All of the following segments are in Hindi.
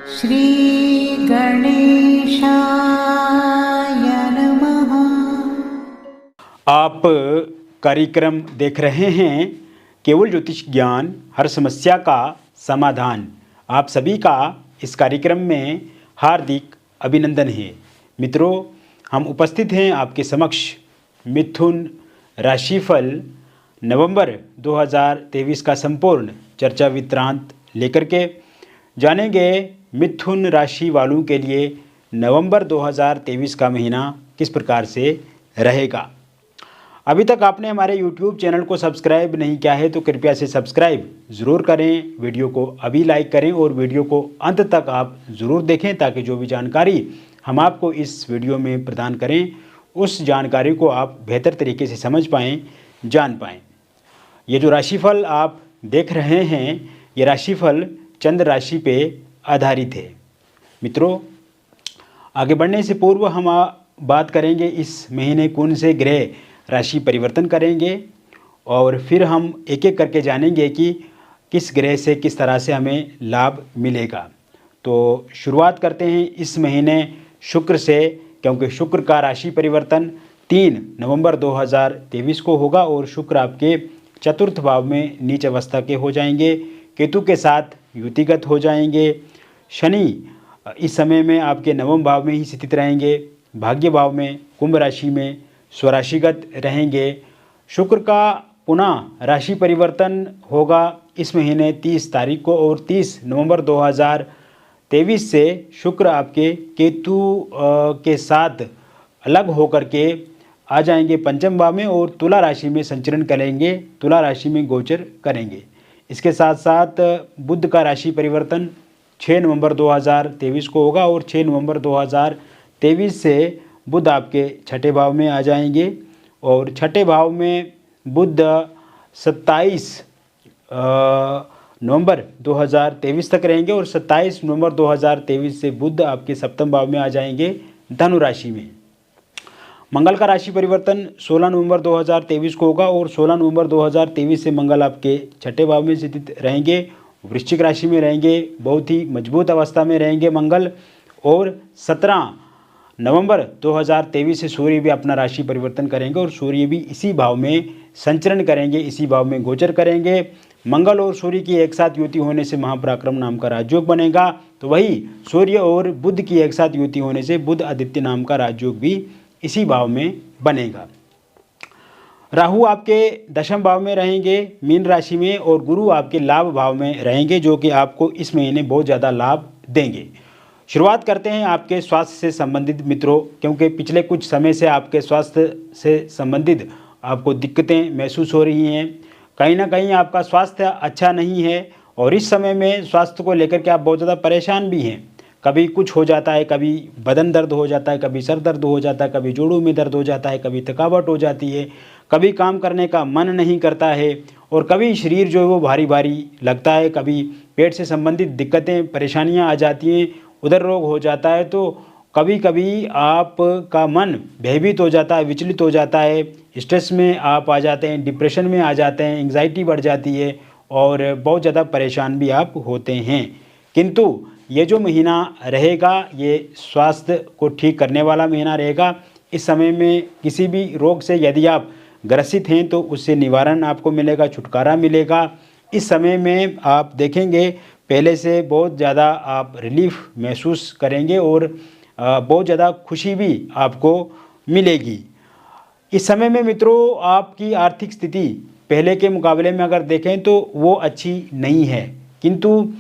श्री गणेशाय नमः। आप कार्यक्रम देख रहे हैं केवल ज्योतिष ज्ञान, हर समस्या का समाधान। आप सभी का इस कार्यक्रम में हार्दिक अभिनंदन है। मित्रों, हम उपस्थित हैं आपके समक्ष मिथुन राशिफल नवंबर 2023 का संपूर्ण चर्चा वृत्तांत लेकर के जानेंगे मिथुन राशि वालों के लिए नवंबर 2023 का महीना किस प्रकार से रहेगा। अभी तक आपने हमारे YouTube चैनल को सब्सक्राइब नहीं किया है तो कृपया से सब्सक्राइब ज़रूर करें, वीडियो को अभी लाइक करें और वीडियो को अंत तक आप ज़रूर देखें ताकि जो भी जानकारी हम आपको इस वीडियो में प्रदान करें उस जानकारी को आप बेहतर तरीके से समझ पाएँ, जान पाएँ। ये जो राशिफल आप देख रहे हैं ये राशिफल चंद्र राशि पे आधारित है। मित्रों, आगे बढ़ने से पूर्व हम बात करेंगे इस महीने कौन से ग्रह राशि परिवर्तन करेंगे और फिर हम एक एक करके जानेंगे कि किस ग्रह से किस तरह से हमें लाभ मिलेगा। तो शुरुआत करते हैं इस महीने शुक्र से, क्योंकि शुक्र का राशि परिवर्तन 3 नवंबर 2023 को होगा और शुक्र आपके चतुर्थ भाव में नीच अवस्था के हो जाएंगे, केतु के साथ युतिगत हो जाएंगे। शनि इस समय में आपके नवम भाव में ही स्थित रहेंगे, भाग्य भाव में कुंभ राशि में स्वराशिगत रहेंगे। शुक्र का पुनः राशि परिवर्तन होगा इस महीने 30 तारीख को और 30 नवंबर 2023 से शुक्र आपके केतु के साथ अलग होकर के आ जाएंगे पंचम भाव में और तुला राशि में संचरण करेंगे, तुला राशि में गोचर करेंगे। इसके साथ साथ बुध का राशि परिवर्तन 6 नवंबर 2023 को होगा और 6 नवंबर 2023 से बुध आपके छठे भाव में आ जाएंगे और छठे भाव में बुध 27 नवंबर 2023 तक रहेंगे और 27 नवंबर 2023 से बुध आपके सप्तम भाव में आ जाएंगे धनु राशि में। मंगल का राशि परिवर्तन 16 नवंबर 2023 को होगा और 16 नवंबर 2023 से मंगल आपके छठे भाव में स्थित रहेंगे, वृश्चिक राशि में रहेंगे, बहुत ही मजबूत अवस्था में रहेंगे मंगल। और 17 नवंबर 2023 से सूर्य भी अपना राशि परिवर्तन करेंगे और सूर्य भी इसी भाव में संचरण करेंगे, इसी भाव में गोचर करेंगे। मंगल और सूर्य की एक साथ युति होने से महापराक्रम नाम का राजयोग बनेगा, तो वही सूर्य और बुध की एक साथ युति होने से बुध आदित्य नाम का राजयोग भी इसी भाव में बनेगा। राहु आपके दशम भाव में रहेंगे मीन राशि में और गुरु आपके लाभ भाव में रहेंगे, जो कि आपको इस महीने बहुत ज़्यादा लाभ देंगे। शुरुआत करते हैं आपके स्वास्थ्य से संबंधित मित्रों, क्योंकि पिछले कुछ समय से आपके स्वास्थ्य से संबंधित आपको दिक्कतें महसूस हो रही हैं। कहीं ना कहीं आपका स्वास्थ्य अच्छा नहीं है और इस समय में स्वास्थ्य को लेकर के आप बहुत ज़्यादा परेशान भी हैं। कभी कुछ हो जाता है, कभी बदन दर्द हो जाता है, कभी सर दर्द हो जाता है, कभी जोड़ों में दर्द हो जाता है, कभी थकावट हो जाती है, कभी काम करने का मन नहीं करता है और कभी शरीर जो है वो भारी भारी लगता है, कभी पेट से संबंधित दिक्कतें परेशानियां आ जाती हैं, उदर रोग हो जाता है। तो कभी कभी आपका मन भयभीत हो जाता है, विचलित हो जाता है, स्ट्रेस में आप आ जाते हैं, डिप्रेशन में आ जाते हैं, एंग्जाइटी बढ़ जाती है और बहुत ज़्यादा परेशान भी आप होते हैं। किंतु ये जो महीना रहेगा ये स्वास्थ्य को ठीक करने वाला महीना रहेगा। इस समय में किसी भी रोग से यदि आप ग्रसित हैं तो उससे निवारण आपको मिलेगा, छुटकारा मिलेगा। इस समय में आप देखेंगे पहले से बहुत ज़्यादा आप रिलीफ महसूस करेंगे और बहुत ज़्यादा खुशी भी आपको मिलेगी। इस समय में मित्रों आपकी आर्थिक स्थिति पहले के मुकाबले में अगर देखें तो वो अच्छी नहीं है, किंतु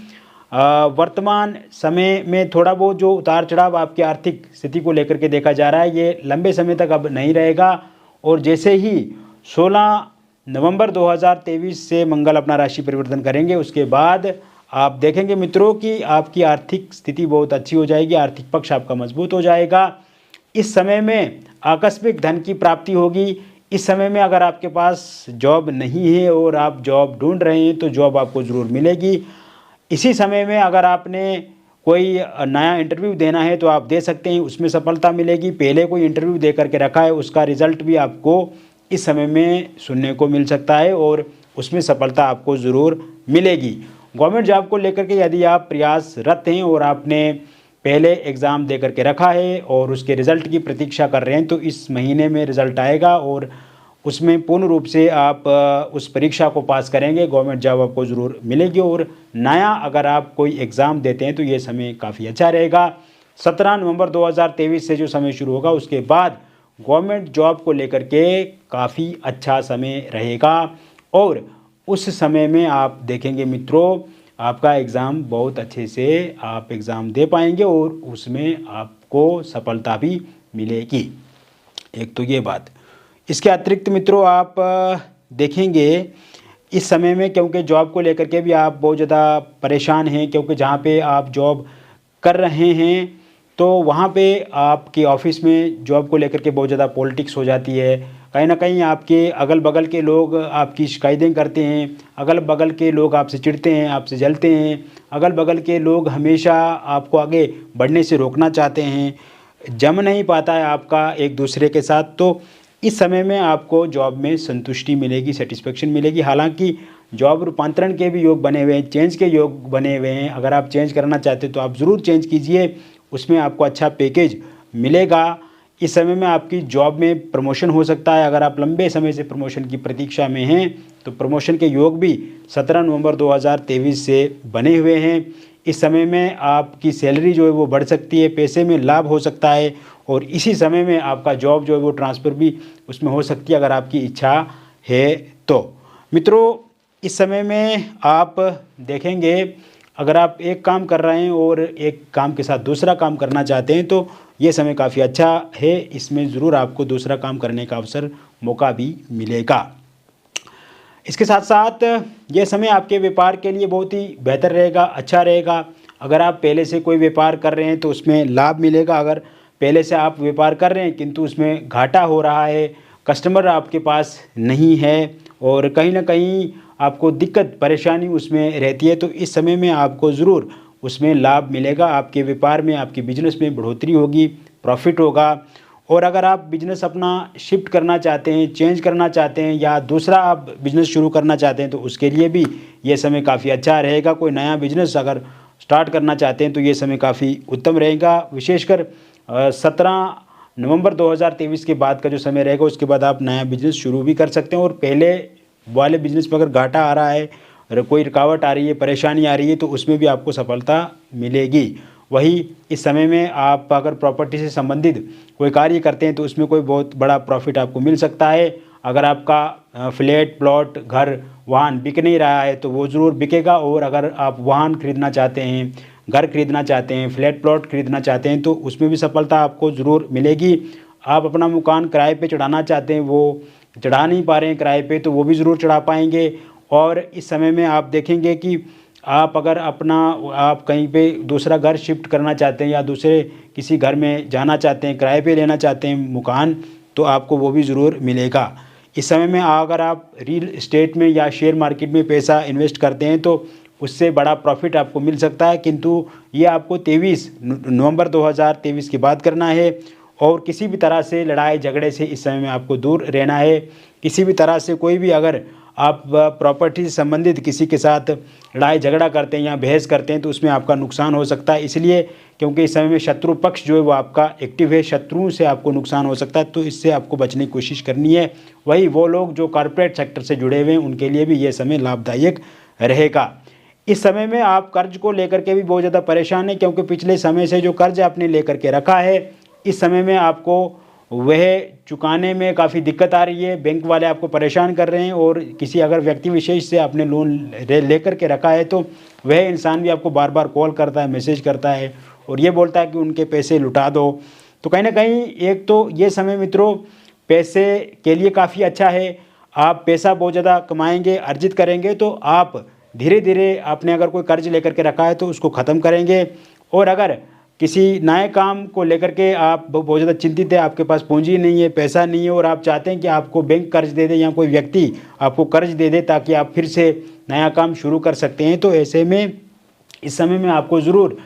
वर्तमान समय में थोड़ा बहुत जो उतार चढ़ाव आपकी आर्थिक स्थिति को लेकर के देखा जा रहा है ये लंबे समय तक अब नहीं रहेगा। और जैसे ही 16 नवंबर 2023 से मंगल अपना राशि परिवर्तन करेंगे उसके बाद आप देखेंगे मित्रों कि आपकी आर्थिक स्थिति बहुत अच्छी हो जाएगी, आर्थिक पक्ष आपका मजबूत हो जाएगा। इस समय में आकस्मिक धन की प्राप्ति होगी। इस समय में अगर आपके पास जॉब नहीं है और आप जॉब ढूंढ रहे हैं तो जॉब आपको ज़रूर मिलेगी। इसी समय में अगर आपने कोई नया इंटरव्यू देना है तो आप दे सकते हैं, उसमें सफलता मिलेगी। पहले कोई इंटरव्यू दे करके रखा है उसका रिज़ल्ट भी आपको इस समय में सुनने को मिल सकता है और उसमें सफलता आपको ज़रूर मिलेगी। गवर्नमेंट जॉब को लेकर के यदि आप प्रयासरत हैं और आपने पहले एग्ज़ाम दे करके रखा है और उसके रिज़ल्ट की प्रतीक्षा कर रहे हैं, तो इस महीने में रिज़ल्ट आएगा और उसमें पूर्ण रूप से आप उस परीक्षा को पास करेंगे, गवर्नमेंट जॉब आपको ज़रूर मिलेगी। और नया अगर आप कोई एग्ज़ाम देते हैं तो ये समय काफ़ी अच्छा रहेगा। 17 नवंबर 2023 से जो समय शुरू होगा उसके बाद गवर्नमेंट जॉब को लेकर के काफ़ी अच्छा समय रहेगा और उस समय में आप देखेंगे मित्रों, आपका एग्ज़ाम बहुत अच्छे से आप एग्ज़ाम दे पाएंगे और उसमें आपको सफलता भी मिलेगी। एक तो ये बात। इसके अतिरिक्त मित्रों आप देखेंगे इस समय में, क्योंकि जॉब को लेकर के भी आप बहुत ज़्यादा परेशान हैं, क्योंकि जहाँ पे आप जॉब कर रहे हैं तो वहाँ पे आपके ऑफिस में जॉब को लेकर के बहुत ज़्यादा पॉलिटिक्स हो जाती है। कहीं ना कहीं आपके अगल बगल के लोग आपकी शिकायतें करते हैं, अगल बगल के लोग आपसे चिढ़ते हैं, आपसे जलते हैं, अगल बगल के लोग हमेशा आपको आगे बढ़ने से रोकना चाहते हैं, जम नहीं पाता है आपका एक दूसरे के साथ। तो इस समय में आपको जॉब में संतुष्टि मिलेगी, सेटिस्फेक्शन मिलेगी। हालांकि जॉब रूपांतरण के भी योग बने हुए हैं, चेंज के योग बने हुए हैं। अगर आप चेंज करना चाहते हैं तो आप ज़रूर चेंज कीजिए, उसमें आपको अच्छा पैकेज मिलेगा। इस समय में आपकी जॉब में प्रमोशन हो सकता है। अगर आप लंबे समय से प्रमोशन की प्रतीक्षा में हैं तो प्रमोशन के योग भी 17 नवंबर 2023 से बने हुए हैं। इस समय में आपकी सैलरी जो है वो बढ़ सकती है, पैसे में लाभ हो सकता है और इसी समय में आपका जॉब जो है वो ट्रांसफ़र भी उसमें हो सकती है अगर आपकी इच्छा है तो। मित्रों, इस समय में आप देखेंगे अगर आप एक काम कर रहे हैं और एक काम के साथ दूसरा काम करना चाहते हैं तो ये समय काफ़ी अच्छा है। इसमें ज़रूर आपको दूसरा काम करने का अवसर, मौका भी मिलेगा। इसके साथ साथ ये समय आपके व्यापार के लिए बहुत ही बेहतर रहेगा, अच्छा रहेगा। अगर आप पहले से कोई व्यापार कर रहे हैं तो उसमें लाभ मिलेगा। अगर पहले से आप व्यापार कर रहे हैं किंतु उसमें घाटा हो रहा है, कस्टमर आपके पास नहीं है और कहीं ना कहीं आपको दिक्कत परेशानी उसमें रहती है, तो इस समय में आपको ज़रूर उसमें लाभ मिलेगा। आपके व्यापार में, आपके बिजनेस में बढ़ोतरी होगी, प्रॉफिट होगा। और अगर आप बिज़नेस अपना शिफ्ट करना चाहते हैं, चेंज करना चाहते हैं या दूसरा आप बिज़नेस शुरू करना चाहते हैं तो उसके लिए भी ये समय काफ़ी अच्छा रहेगा। कोई नया बिज़नेस अगर स्टार्ट करना चाहते हैं तो ये समय काफ़ी उत्तम रहेगा। विशेषकर 17 नवंबर 2023 के बाद का जो समय रहेगा उसके बाद आप नया बिज़नेस शुरू भी कर सकते हैं। और पहले वाले बिज़नेस में अगर घाटा आ रहा है और कोई रुकावट आ रही है, परेशानी आ रही है तो उसमें भी आपको सफलता मिलेगी। वही इस समय में आप अगर प्रॉपर्टी से संबंधित कोई कार्य करते हैं तो उसमें कोई बहुत बड़ा प्रॉफिट आपको मिल सकता है। अगर आपका फ्लैट, प्लॉट, घर, वाहन बिक नहीं रहा है तो वो ज़रूर बिकेगा। और अगर आप वाहन खरीदना चाहते हैं, घर खरीदना चाहते हैं, फ्लैट प्लॉट खरीदना चाहते हैं तो उसमें भी सफलता आपको ज़रूर मिलेगी। आप अपना मकान किराए पे चढ़ाना चाहते हैं, वो चढ़ा नहीं पा रहे हैं किराए पे, तो वो भी ज़रूर चढ़ा पाएंगे। और इस समय में आप देखेंगे कि आप अगर आप कहीं पे दूसरा घर शिफ्ट करना चाहते हैं या दूसरे किसी घर में जाना चाहते हैं, किराए पे लेना चाहते हैं मकान, तो आपको वो भी ज़रूर मिलेगा। इस समय में अगर आप रियल एस्टेट में या शेयर मार्केट में पैसा इन्वेस्ट करते हैं तो उससे बड़ा प्रॉफिट आपको मिल सकता है, किंतु ये आपको 23 नवंबर 2023 के बाद करना है। और किसी भी तरह से लड़ाई झगड़े से इस समय में आपको दूर रहना है। किसी भी तरह से कोई भी अगर आप प्रॉपर्टी से संबंधित किसी के साथ लड़ाई झगड़ा करते हैं या बहस करते हैं तो उसमें आपका नुकसान हो सकता है। इसलिए क्योंकि इस समय में शत्रु पक्ष जो है वो आपका एक्टिव है, शत्रुओं से आपको नुकसान हो सकता है, तो इससे आपको बचने की कोशिश करनी है। वही वो लोग जो कॉर्पोरेट सेक्टर से जुड़े हुए हैं उनके लिए भी ये समय लाभदायक रहेगा। इस समय में आप कर्ज को लेकर के भी बहुत ज़्यादा परेशान हैं, क्योंकि पिछले समय से जो कर्ज आपने लेकर के रखा है इस समय में आपको वह चुकाने में काफ़ी दिक्कत आ रही है। बैंक वाले आपको परेशान कर रहे हैं और किसी अगर व्यक्ति विशेष से आपने लोन लेकर के रखा है तो वह इंसान भी आपको बार बार कॉल करता है, मैसेज करता है और ये बोलता है कि उनके पैसे लुटा दो। तो कहीं ना कहीं एक तो ये समय मित्रों पैसे के लिए काफ़ी अच्छा है। आप पैसा बहुत ज़्यादा कमाएंगे, अर्जित करेंगे तो आप धीरे धीरे आपने अगर कोई कर्ज लेकर के रखा है तो उसको ख़त्म करेंगे। और अगर किसी नए काम को लेकर के आप बहुत ज़्यादा चिंतित है, आपके पास पूंजी नहीं है, पैसा नहीं है और आप चाहते हैं कि आपको बैंक कर्ज दे दे या कोई व्यक्ति आपको कर्ज दे दे ताकि आप फिर से नया काम शुरू कर सकते हैं, तो ऐसे में इस समय में आपको ज़रूर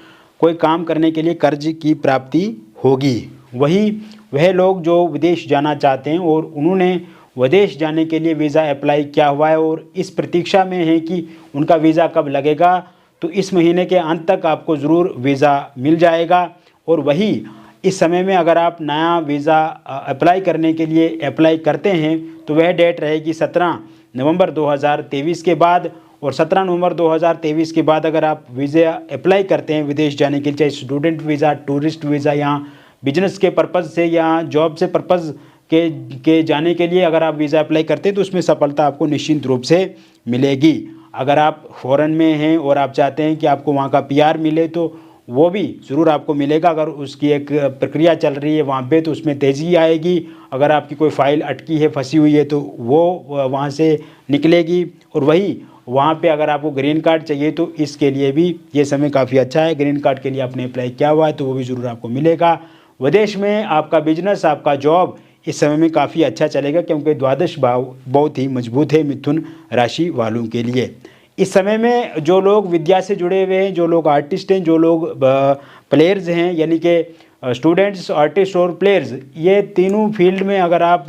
कोई काम करने के लिए कर्ज की प्राप्ति होगी। वही वह लोग जो विदेश जाना चाहते हैं और उन्होंने विदेश जाने के लिए वीज़ा अप्लाई किया हुआ है और इस प्रतीक्षा में है कि उनका वीज़ा कब लगेगा, तो इस महीने के अंत तक आपको ज़रूर वीज़ा मिल जाएगा। और वही इस समय में अगर आप नया वीज़ा अप्लाई करने के लिए अप्लाई करते हैं तो वह डेट रहेगी 17 नवंबर 2023 के बाद। और 17 नवंबर 2023 के बाद अगर आप वीज़ा अप्लाई करते हैं विदेश जाने के लिए, चाहे स्टूडेंट वीज़ा, टूरिस्ट वीज़ा या बिजनेस के पर्पज़ से या जॉब से पर्पज़ के जाने के लिए अगर आप वीज़ा अप्लाई करते हैं तो उसमें सफलता आपको निश्चित रूप से मिलेगी। अगर आप फॉरेन में हैं और आप चाहते हैं कि आपको वहाँ का पीआर मिले तो वो भी ज़रूर आपको मिलेगा। अगर उसकी एक प्रक्रिया चल रही है वहाँ पे तो उसमें तेज़ी आएगी। अगर आपकी कोई फ़ाइल अटकी है, फंसी हुई है तो वो वहाँ से निकलेगी। और वही वहाँ पे अगर आपको ग्रीन कार्ड चाहिए तो इसके लिए भी ये समय काफ़ी अच्छा है। ग्रीन कार्ड के लिए आपने अप्लाई किया हुआ है तो वो भी ज़रूर आपको मिलेगा। विदेश में आपका बिजनेस, आपका जॉब इस समय में काफ़ी अच्छा चलेगा क्योंकि द्वादश भाव बहुत ही मजबूत है मिथुन राशि वालों के लिए। इस समय में जो लोग विद्या से जुड़े हुए हैं, जो लोग आर्टिस्ट हैं, जो लोग प्लेयर्स हैं, यानी कि स्टूडेंट्स, आर्टिस्ट और प्लेयर्स, ये तीनों फील्ड में अगर आप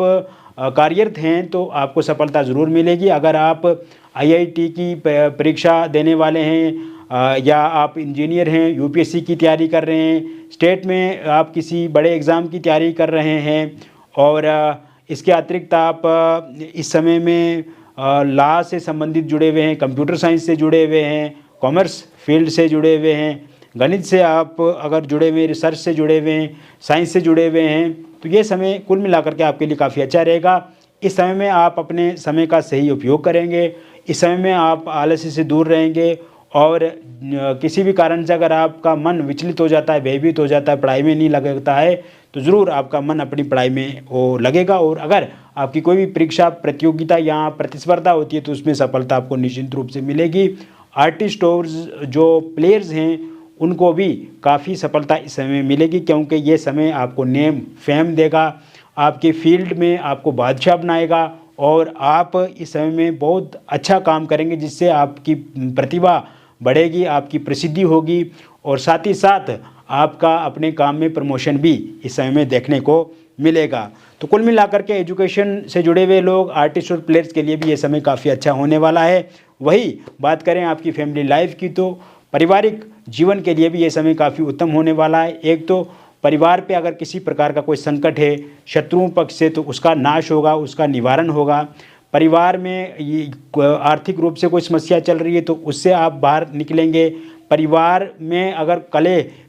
कार्यरत हैं तो आपको सफलता ज़रूर मिलेगी। अगर आप आईआईटी की परीक्षा देने वाले हैं या आप इंजीनियर हैं, यूपीएससी की तैयारी कर रहे हैं, स्टेट में आप किसी बड़े एग्ज़ाम की तैयारी कर रहे हैं और इसके अतिरिक्त आप इस समय में लॉ से संबंधित जुड़े हुए हैं, कंप्यूटर साइंस से जुड़े हुए हैं, कॉमर्स फील्ड से जुड़े हुए हैं, गणित से आप अगर जुड़े हुए हैं, रिसर्च से जुड़े हुए हैं, साइंस से जुड़े हुए हैं, तो ये समय कुल मिलाकर के आपके लिए काफ़ी अच्छा रहेगा। इस समय में आप अपने समय का सही उपयोग करेंगे। इस समय में आप आलस्य से दूर रहेंगे और किसी भी कारण से अगर आपका मन विचलित हो जाता है, भयभीत हो जाता है, पढ़ाई में नहीं लगता है तो ज़रूर आपका मन अपनी पढ़ाई में वो लगेगा। और अगर आपकी कोई भी परीक्षा, प्रतियोगिता या प्रतिस्पर्धा होती है तो उसमें सफलता आपको निश्चित रूप से मिलेगी। आर्टिस्ट और जो प्लेयर्स हैं उनको भी काफ़ी सफलता इस समय मिलेगी क्योंकि ये समय आपको नेम फेम देगा, आपके फील्ड में आपको बादशाह बनाएगा और आप इस समय में बहुत अच्छा काम करेंगे जिससे आपकी प्रतिभा बढ़ेगी, आपकी प्रसिद्धि होगी और साथ ही साथ आपका अपने काम में प्रमोशन भी इस समय में देखने को मिलेगा। तो कुल मिलाकर के एजुकेशन से जुड़े हुए लोग, आर्टिस्ट और प्लेयर्स के लिए भी ये समय काफ़ी अच्छा होने वाला है। वही बात करें आपकी फैमिली लाइफ की तो पारिवारिक जीवन के लिए भी ये समय काफ़ी उत्तम होने वाला है। एक तो परिवार पे अगर किसी प्रकार का कोई संकट है शत्रुओं पक्ष से तो उसका नाश होगा, उसका निवारण होगा। परिवार में ये आर्थिक रूप से कोई समस्या चल रही है तो उससे आप बाहर निकलेंगे। परिवार में अगर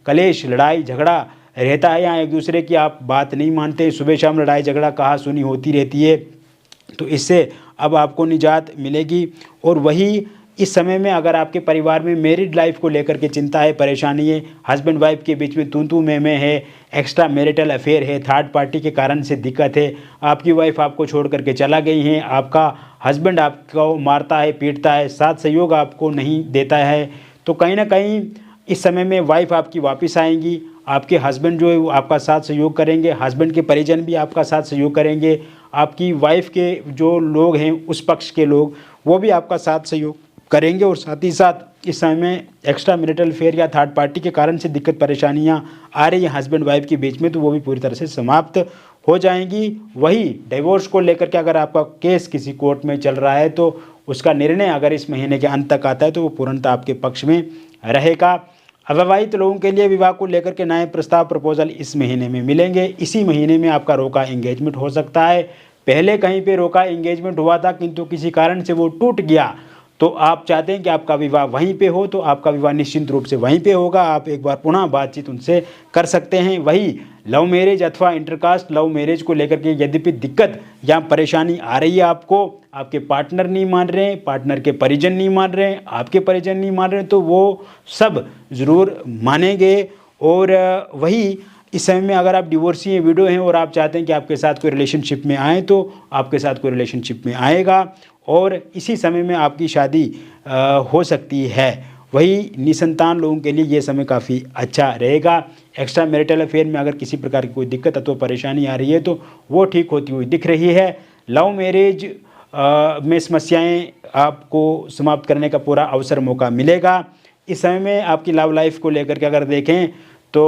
कलेश, लड़ाई झगड़ा रहता है या एक दूसरे की आप बात नहीं मानते, सुबह शाम लड़ाई झगड़ा कहा सुनी होती रहती है, तो इससे अब आपको निजात मिलेगी। और वही इस समय में अगर आपके परिवार में मैरिड लाइफ को लेकर के चिंता है, परेशानी है, हस्बैंड वाइफ के बीच में तू में है, एक्स्ट्रा मैरिटल अफेयर है, थर्ड पार्टी के कारण से दिक्कत है, आपकी वाइफ आपको छोड़ करके चला गई है, आपका हस्बैंड आपको मारता है, पीटता है, साथ सहयोग आपको नहीं देता है, तो कहीं ना कहीं इस समय में वाइफ आपकी वापस आएंगी, आपके हस्बैंड जो है वो आपका साथ सहयोग करेंगे, हस्बैंड के परिजन भी आपका साथ सहयोग करेंगे, आपकी वाइफ के जो लोग हैं उस पक्ष के लोग वो भी आपका साथ सहयोग करेंगे। और साथ ही साथ इस समय में एक्स्ट्रा मैरिटल अफेयर या थर्ड पार्टी के कारण से दिक्कत परेशानियां आ रही हैं हस्बैंड वाइफ के बीच में तो वो भी पूरी तरह से समाप्त हो जाएंगी। वही डिवोर्स को लेकर के अगर आपका केस किसी कोर्ट में चल रहा है तो उसका निर्णय अगर इस महीने के अंत तक आता है तो वो पूर्णतः आपके पक्ष में रहेगा। अविवाहित लोगों के लिए विवाह को लेकर के नए प्रस्ताव प्रपोजल इस महीने में मिलेंगे। इसी महीने में आपका रोका एंगेजमेंट हो सकता है। पहले कहीं पे रोका एंगेजमेंट हुआ था किंतु किसी कारण से वो टूट गया तो आप चाहते हैं कि आपका विवाह वहीं पे हो तो आपका विवाह निश्चित रूप से वहीं पे होगा। आप एक बार पुनः बातचीत उनसे कर सकते हैं। वही लव मैरिज अथवा इंटरकास्ट लव मैरिज को लेकर के यद्यपि दिक्कत या परेशानी आ रही है आपको, आपके पार्टनर नहीं मान रहे हैं, पार्टनर के परिजन नहीं मान रहे हैं, आपके परिजन नहीं मान रहे हैं, तो वो सब ज़रूर मानेंगे। और वही इस समय में अगर आप डिवोर्सी हैं, विडो हैं और आप चाहते हैं कि आपके साथ कोई रिलेशनशिप में आए तो आपके साथ कोई रिलेशनशिप में आएगा और इसी समय में आपकी शादी हो सकती है। वही निसंतान लोगों के लिए ये समय काफ़ी अच्छा रहेगा। एक्स्ट्रा मैरिटल अफेयर में अगर किसी प्रकार की कोई दिक्कत अथवा परेशानी आ रही है तो वो ठीक होती हुई दिख रही है। लव मैरिज में समस्याएं आपको समाप्त करने का पूरा अवसर मौका मिलेगा। इस समय में आपकी लव लाइफ को लेकर के अगर देखें तो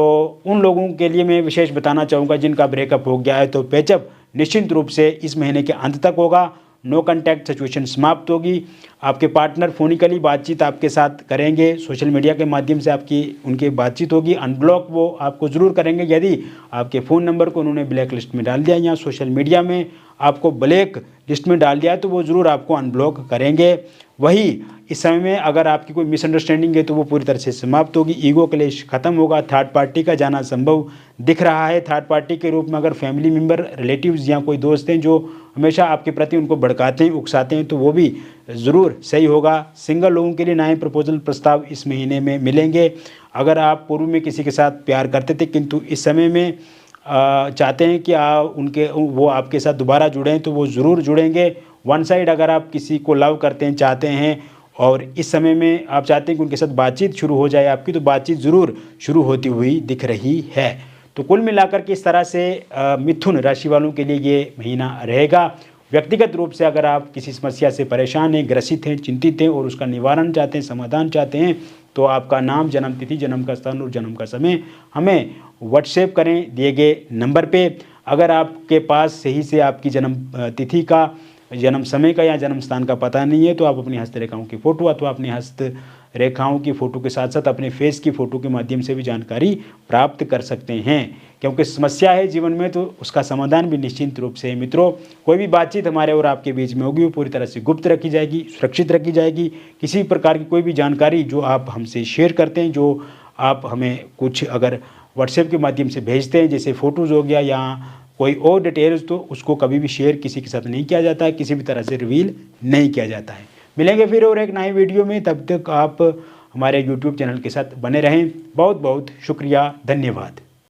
उन लोगों के लिए मैं विशेष बताना चाहूँगा जिनका ब्रेकअप हो गया है तो पैचअप निश्चित रूप से इस महीने के अंत तक होगा। नो कॉन्टैक्ट सिचुएशन समाप्त होगी। आपके पार्टनर फोनिकली बातचीत आपके साथ करेंगे, सोशल मीडिया के माध्यम से आपकी उनकी बातचीत होगी। अनब्लॉक वो आपको ज़रूर करेंगे यदि आपके फ़ोन नंबर को उन्होंने ब्लैक लिस्ट में डाल दिया या सोशल मीडिया में आपको ब्लैक लिस्ट में डाल दिया है तो वो ज़रूर आपको अनब्लॉक करेंगे। वही इस समय में अगर आपकी कोई मिसअंडरस्टैंडिंग है तो वो पूरी तरह से समाप्त होगी। ईगो क्लेश खत्म होगा। थर्ड पार्टी का जाना संभव दिख रहा है। थर्ड पार्टी के रूप में अगर फैमिली मेम्बर, रिलेटिव्स या कोई दोस्त हैं जो हमेशा आपके प्रति उनको भड़काते हैं, उकसाते हैं, तो वो भी ज़रूर सही होगा। सिंगल लोगों के लिए नए प्रपोजल प्रस्ताव इस महीने में मिलेंगे। अगर आप पूर्व में किसी के साथ प्यार करते थे किंतु इस समय में चाहते हैं कि वो आपके साथ दोबारा जुड़ें तो वो ज़रूर जुड़ेंगे। वन साइड अगर आप किसी को लव करते हैं, चाहते हैं और इस समय में आप चाहते हैं कि उनके साथ बातचीत शुरू हो जाए आपकी, तो बातचीत ज़रूर शुरू होती हुई दिख रही है। तो कुल मिलाकर के इस तरह से मिथुन राशि वालों के लिए ये महीना रहेगा। व्यक्तिगत रूप से अगर आप किसी समस्या से परेशान हैं, ग्रसित हैं, चिंतित हैं और उसका निवारण चाहते हैं, समाधान चाहते हैं, तो आपका नाम, जन्म तिथि, जन्म का स्थान और जन्म का समय हमें व्हाट्सएप करें दिए गए नंबर पे। अगर आपके पास सही से आपकी जन्म तिथि का, जन्म समय का या जन्म स्थान का पता नहीं है तो आप अपनी हस्तरेखाओं की फ़ोटो अथवा अपनी हस्तरेखाओं की फ़ोटो के साथ साथ अपने फेस की फ़ोटो के माध्यम से भी जानकारी प्राप्त कर सकते हैं। क्योंकि समस्या है जीवन में तो उसका समाधान भी निश्चित रूप से। मित्रों, कोई भी बातचीत हमारे और आपके बीच में होगी वो पूरी तरह से गुप्त रखी जाएगी, सुरक्षित रखी जाएगी। किसी प्रकार की कोई भी जानकारी जो आप हमसे शेयर करते हैं, जो आप हमें कुछ अगर व्हाट्सएप के माध्यम से भेजते हैं, जैसे फ़ोटोज़ हो गया या कोई और डिटेल्स, तो उसको कभी भी शेयर किसी के साथ नहीं किया जाता है, किसी भी तरह से रिवील नहीं किया जाता है। मिलेंगे फिर और एक नए वीडियो में, तब तक आप हमारे YouTube चैनल के साथ बने रहें। बहुत बहुत शुक्रिया, धन्यवाद।